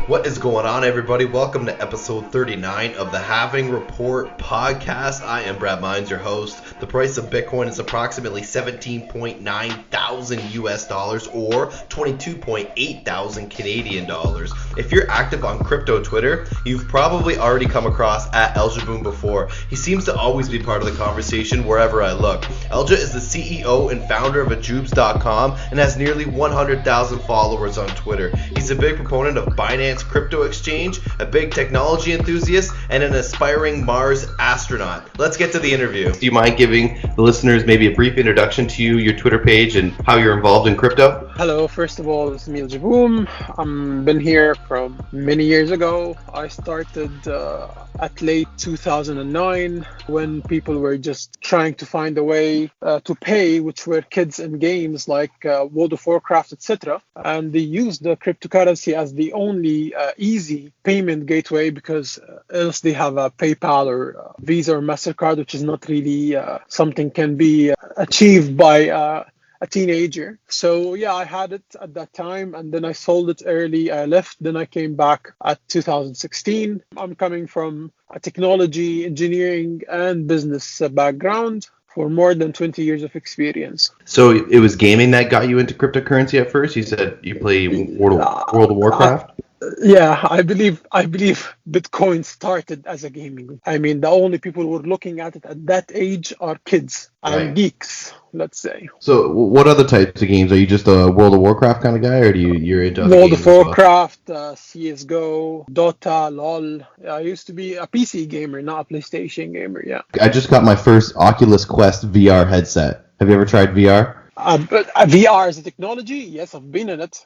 What is going on, everybody? Welcome to episode 39 of the Halving Report podcast. I am Brad Mines, your host. The price of Bitcoin is approximately 17.9 thousand US dollars or 22.8 thousand Canadian dollars. If you're active on crypto Twitter, you've probably already come across at Eljaboom before. He seems to always be part of the conversation wherever I look. Elja is the CEO and founder of Eljaboom.com and has nearly 100,000 followers on Twitter. He's a big proponent of Binance crypto exchange, a big technology enthusiast, and an aspiring Mars astronaut. Let's get to the interview. Do you mind giving the listeners maybe a brief introduction to you, your Twitter page, and how you're involved in crypto? Hello, first of all, it's me, Eljaboom. I've been here from many years ago. I started at late 2009 when people were just trying to find a way to pay, which were kids and games like World of Warcraft, etc. And they used the cryptocurrency as the only easy payment gateway because else they have a PayPal or Visa or MasterCard, which is not really something can be achieved by a teenager. So yeah, I had it at that time and then I sold it early. I left, then I came back at 2016. I'm coming from a technology, engineering and business background for more than 20 years of experience. So it was gaming that got you into cryptocurrency at first? You said you play World of Warcraft? Yeah, I believe Bitcoin started as a gaming. I mean, the only people who were looking at it at that age are kids and geeks, let's say. So what other types of games? Are you just a World of Warcraft kind of guy, or you're into other World games of Warcraft, CSGO, Dota, LOL. I used to be a PC gamer, not a PlayStation gamer, yeah. I just got my first Oculus Quest VR headset. Have you ever tried VR? But VR is a technology? Yes, I've been in it.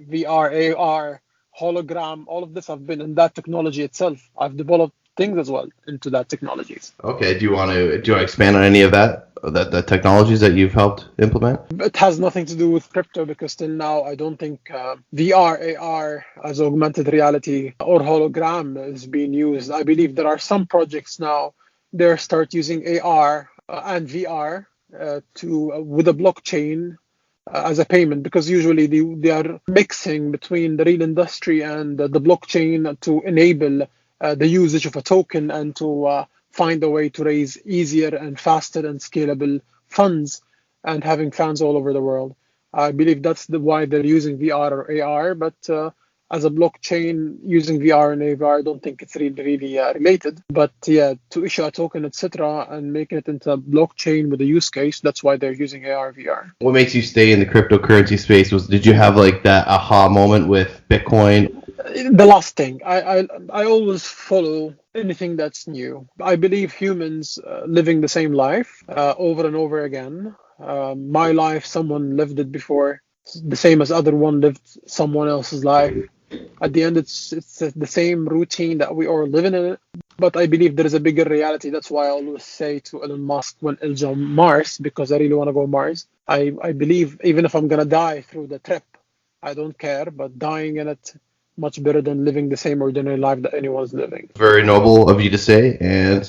VR, AR, hologram, all of this, I've been in that technology itself. I've developed things as well into that technologies. Okay, do you want to expand on any of the technologies that you've helped implement? It has nothing to do with crypto because till now I don't think VR, AR as augmented reality or hologram is being used. I believe there are some projects now they start using AR and VR with a blockchain as a payment, because usually they are mixing between the real industry and the blockchain to enable the usage of a token and to find a way to raise easier and faster and scalable funds and having fans all over the world. I believe that's why they're using VR or AR, but as a blockchain using VR and AR, I don't think it's really related. But yeah, to issue a token, etc., and making it into a blockchain with a use case, that's why they're using AR, VR. What makes you stay in the cryptocurrency space? Did you have like that aha moment with Bitcoin? The last thing, I always follow anything that's new. I believe humans living the same life over and over again. My life, someone lived it before, the same as other one lived someone else's life. At the end, it's the same routine that we are living in it. But I believe there is a bigger reality. That's why I always say to Elon Musk when Elja Mars, because I really want to go Mars. I believe even if I'm going to die through the trip, I don't care. But dying in it, much better than living the same ordinary life that anyone's living. Very noble of you to say, and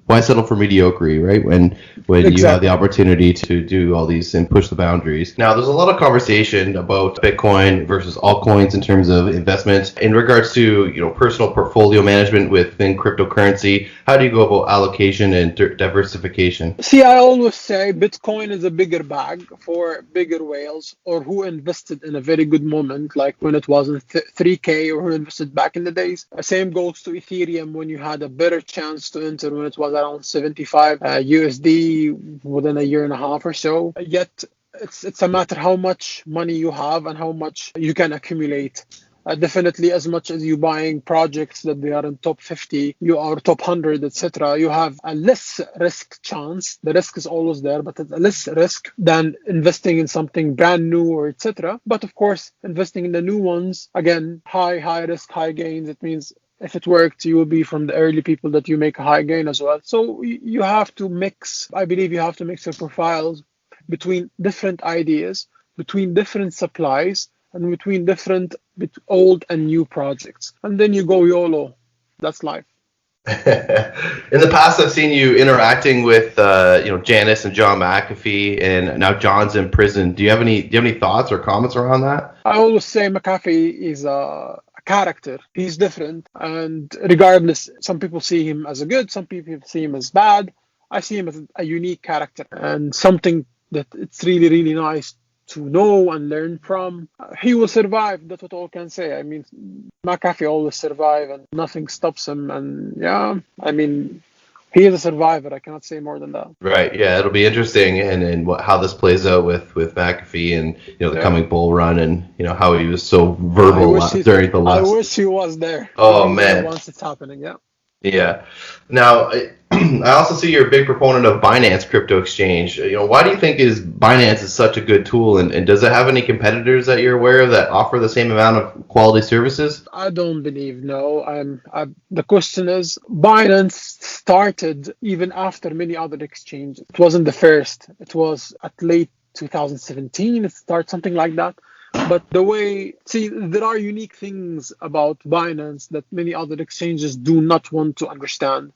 why settle for mediocrity, right? When exactly. You have the opportunity to do all these and push the boundaries. Now, there's a lot of conversation about Bitcoin versus altcoins in terms of investments. In regards to personal portfolio management within cryptocurrency, how do you go about allocation and diversification? See, I always say Bitcoin is a bigger bag for bigger whales or who invested in a very good moment, like when it was in 3K or who invested back in the days. Same goes to Ethereum when you had a better chance to enter when it was around 75 USD within a year and a half or so. Yet it's a matter how much money you have and how much you can accumulate. Definitely, as much as you buying projects that they are in top 50, you are top 100, etc., you have a less risk chance. The risk is always there, but it's a less risk than investing in something brand new or etc. But of course, investing in the new ones, again, high risk, high gains. It means if it worked, you will be from the early people that you make a high gain as well. So you have to mix. I believe you have to mix your profiles between different ideas, between different supplies, and between different old and new projects. And then you go YOLO. That's life. In the past, I've seen you interacting with, Janice and John McAfee, and now John's in prison. Do you have any thoughts or comments around that? I always say McAfee is a character. He's different, and regardless, some people see him as a good, some people see him as bad. I see him as a unique character and something that it's really, really nice to know and learn from. He will survive. That's what all can say. I mean, McAfee always survive, and nothing stops him. And yeah, I mean, he is a survivor. I cannot say more than that. Right. Yeah, it'll be interesting, and how this plays out with McAfee and the coming bull run, and how he was so verbal during the last. I wish he was there. Oh man! Once it's happening, yeah. Yeah. Now, I also see you're a big proponent of Binance crypto exchange. Why do you think Binance is such a good tool, and does it have any competitors that you're aware of that offer the same amount of quality services? I don't believe, no. The question is, Binance started even after many other exchanges. It wasn't the first. It was at late 2017. It started something like that. But there are unique things about Binance that many other exchanges do not want to understand.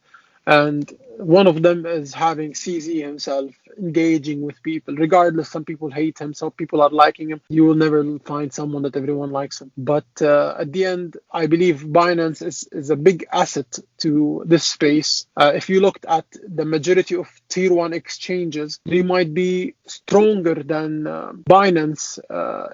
And one of them is having CZ himself engaging with people. Regardless, some people hate him, some people are liking him. You will never find someone that everyone likes him. But at the end, I believe Binance is a big asset to this space. If you looked at the majority of tier 1 exchanges, they might be stronger than Binance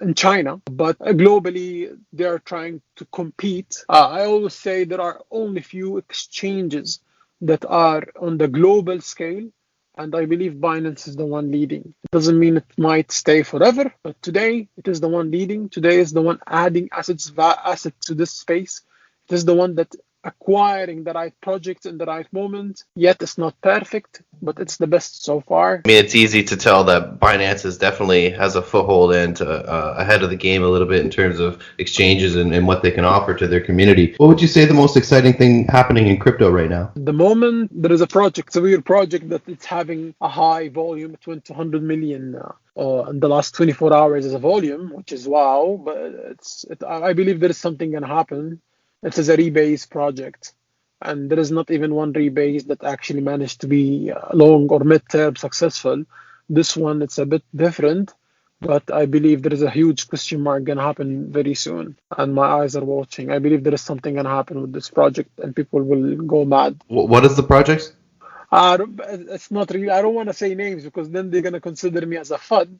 in China. But globally, they are trying to compete. I always say there are only few exchanges that are on the global scale, and I believe Binance is the one leading. It doesn't mean it might stay forever, but today it is the one leading. Today is the one adding asset to this space. It is the one that acquiring the right projects in the right moment. Yet it's not perfect, but it's the best so far. I mean, it's easy to tell that Binance definitely has a foothold and ahead of the game a little bit in terms of exchanges and what they can offer to their community. What would you say the most exciting thing happening in crypto right now? At the moment, there is a weird project that it's having a high volume. It went to 100 million in the last 24 hours as a volume, which is wow. But I believe there is something going to happen. It is a rebase project, and there is not even one rebase that actually managed to be long or mid-term successful. This one, it's a bit different, but I believe there is a huge question mark going to happen very soon, and my eyes are watching. I believe there is something going to happen with this project, and people will go mad. What is the project? It's not really. I don't want to say names because then they're going to consider me as a FUD,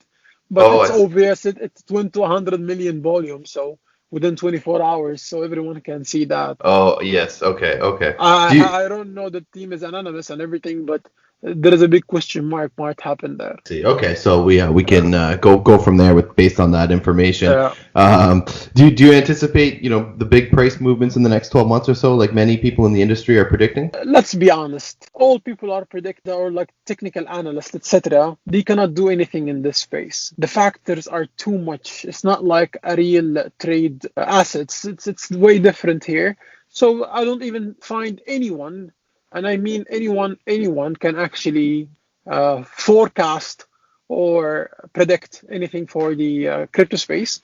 but it's obvious. It went to 100 million volume, so within 24 hours, so everyone can see that. Oh, yes. Okay. I don't know, the team is anonymous and everything, but there is a big question mark might happen there. See, okay, so we can go from there based on that information. Yeah. Do you anticipate the big price movements in the next 12 months or so, like many people in the industry are predicting? Let's be honest. All people are predicting, or like technical analysts, etc. They cannot do anything in this space. The factors are too much. It's not like a real trade assets. It's way different here. So I don't even find anyone. And I mean anyone can actually forecast or predict anything for the crypto space.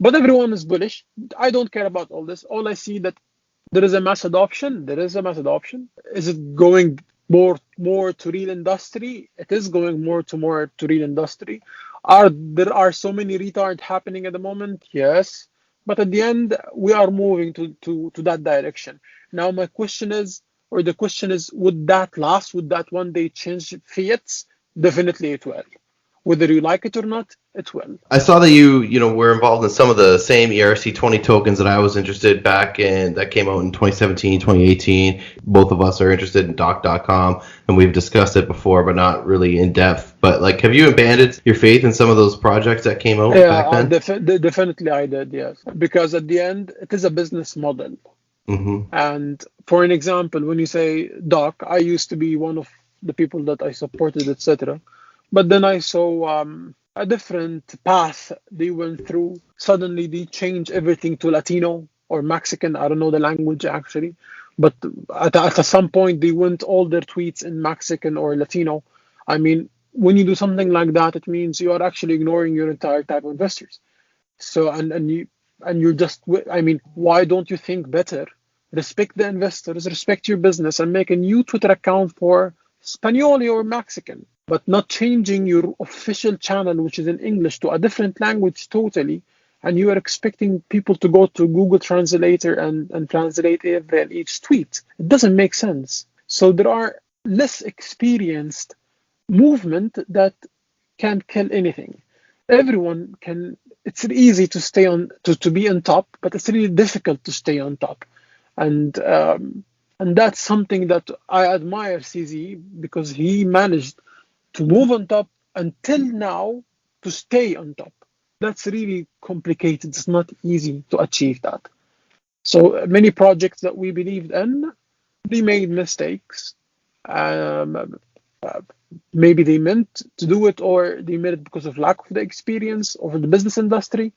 But everyone is bullish. I don't care about all this. All I see that there is a mass adoption. There is a mass adoption. Is it going more to real industry? It is going more to real industry. There are so many retards happening at the moment? Yes. But at the end, we are moving to that direction. Now, the question is, would that last? Would that one day change fiats? Definitely it will. Whether you like it or not, it will. I saw that you were involved in some of the same ERC20 tokens that I was interested back in, that came out in 2017, 2018. Both of us are interested in doc.com, and we've discussed it before, but not really in depth. But have you abandoned your faith in some of those projects that came out back then? Definitely I did, yes. Because at the end, it is a business model. Mm-hmm. And for an example, when you say doc, I used to be one of the people that I supported, etc. But then I saw a different path they went through. Suddenly they changed everything to Latino or Mexican. I don't know the language actually. But at some point they went all their tweets in Mexican or Latino. I mean, when you do something like that, it means you are actually ignoring your entire type of investors. So you're just, I mean, why don't you think better? Respect the investors, respect your business, and make a new Twitter account for Spanish or Mexican, but not changing your official channel, which is in English, to a different language totally, and you are expecting people to go to Google Translator and translate every and each tweet. It doesn't make sense. So there are less experienced movement that can kill anything. Everyone can. It's easy to stay on to be on top, but it's really difficult to stay on top, and that's something that I admire CZ, because he managed to move on top until now to stay on top. That's really complicated. It's not easy to achieve that. So many projects that we believed in, they made mistakes. Um, Maybe they meant to do it, or they made it because of lack of the experience over the business industry.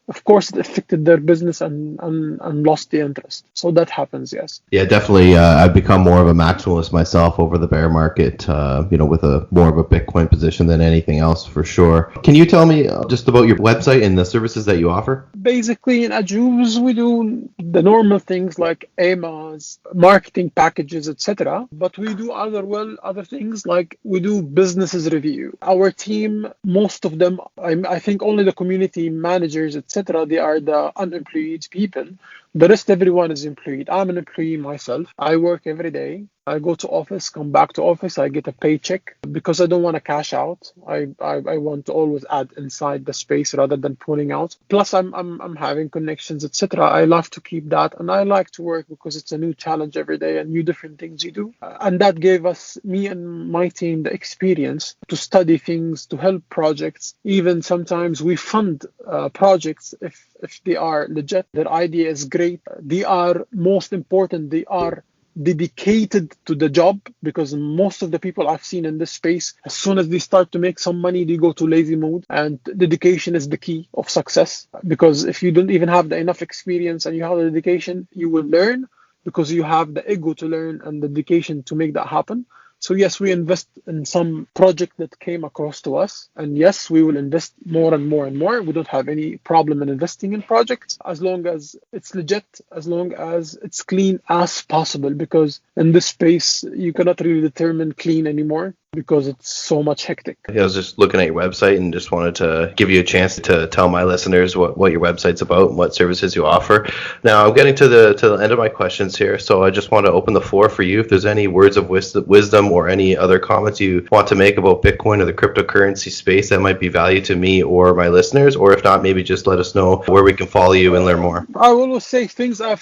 Of course, it affected their business and lost the interest. So that happens, yes. Yeah, definitely. I've become more of a maximalist myself over the bear market, with a more of a Bitcoin position than anything else, for sure. Can you tell me just about your website and the services that you offer? Basically, in Eljaboom, we do the normal things like AMAs, marketing packages, etc. But we do other things like we do businesses review. Our team, most of them, I think only the community managers, etc., they are the unemployed people. The rest, everyone is employed. I'm an employee myself. I work every day. I go to office, come back to office, I get a paycheck because I don't want to cash out. I want to always add inside the space rather than pulling out. Plus, I'm having connections, etc. I love to keep that, and I like to work because it's a new challenge every day and new different things you do. And that gave me and my team the experience to study things, to help projects. Even sometimes we fund projects if they are legit, their idea is great. They are, most important, they are dedicated to the job, because most of the people I've seen in this space, as soon as they start to make some money, they go to lazy mode, and dedication is the key of success. Because if you don't even have the enough experience and you have the dedication, you will learn because you have the ego to learn and the dedication to make that happen. So yes, we invest in some project that came across to us, and yes, we will invest more and more and more. We don't have any problem in investing in projects as long as it's legit, as long as it's clean as possible, because in this space, you cannot really determine clean anymore because it's so much hectic. I was just looking at your website and just wanted to give you a chance to tell my listeners what your website's about and what services you offer. Now, I'm getting to the end of my questions here, so I just want to open the floor for you. If there's any words of wisdom or any other comments you want to make about Bitcoin or the cryptocurrency space that might be value to me or my listeners, or if not, maybe just let us know where we can follow you and learn more. I will always say things I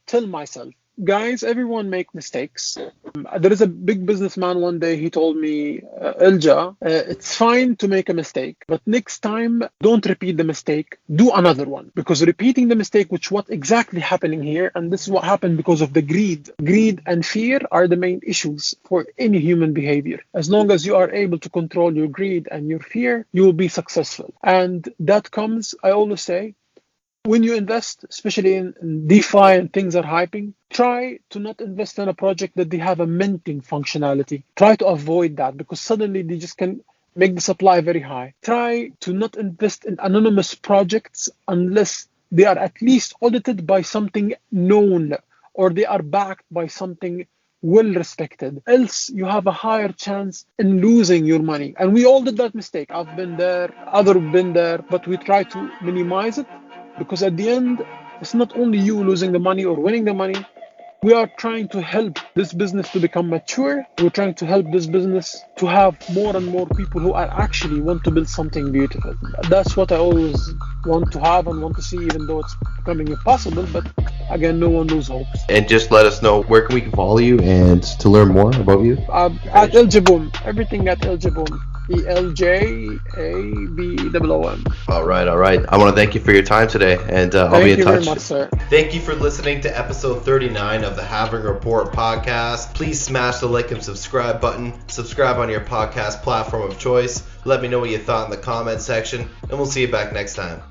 tell myself. Guys, everyone make mistakes. There is a big businessman one day, he told me, Elja, it's fine to make a mistake, but next time, don't repeat the mistake, do another one. Because repeating the mistake, which what exactly happening here, and this is what happened because of the greed. Greed and fear are the main issues for any human behavior. As long as you are able to control your greed and your fear, you will be successful. And that comes, I always say, when you invest, especially in DeFi and things are hyping, try to not invest in a project that they have a minting functionality. Try to avoid that, because suddenly they just can make the supply very high. Try to not invest in anonymous projects unless they are at least audited by something known, or they are backed by something well respected. Else you have a higher chance in losing your money. And we all did that mistake. I've been there, others have been there, but we try to minimize it. Because at the end, it's not only you losing the money or winning the money. We are trying to help this business to become mature. We're trying to help this business to have more and more people who are actually want to build something beautiful. That's what I always want to have and want to see, even though it's becoming impossible. But again, no one loses hope. And just let us know where can we follow you and to learn more about you. At Eljaboom, everything at Eljaboom. ELJABOOM. All right. I want to thank you for your time today, and I'll be in touch. Thank you very much, sir. Thank you for listening to episode 39 of the Halving Report podcast. Please smash the like and subscribe button. Subscribe on your podcast platform of choice. Let me know what you thought in the comment section, and we'll see you back next time.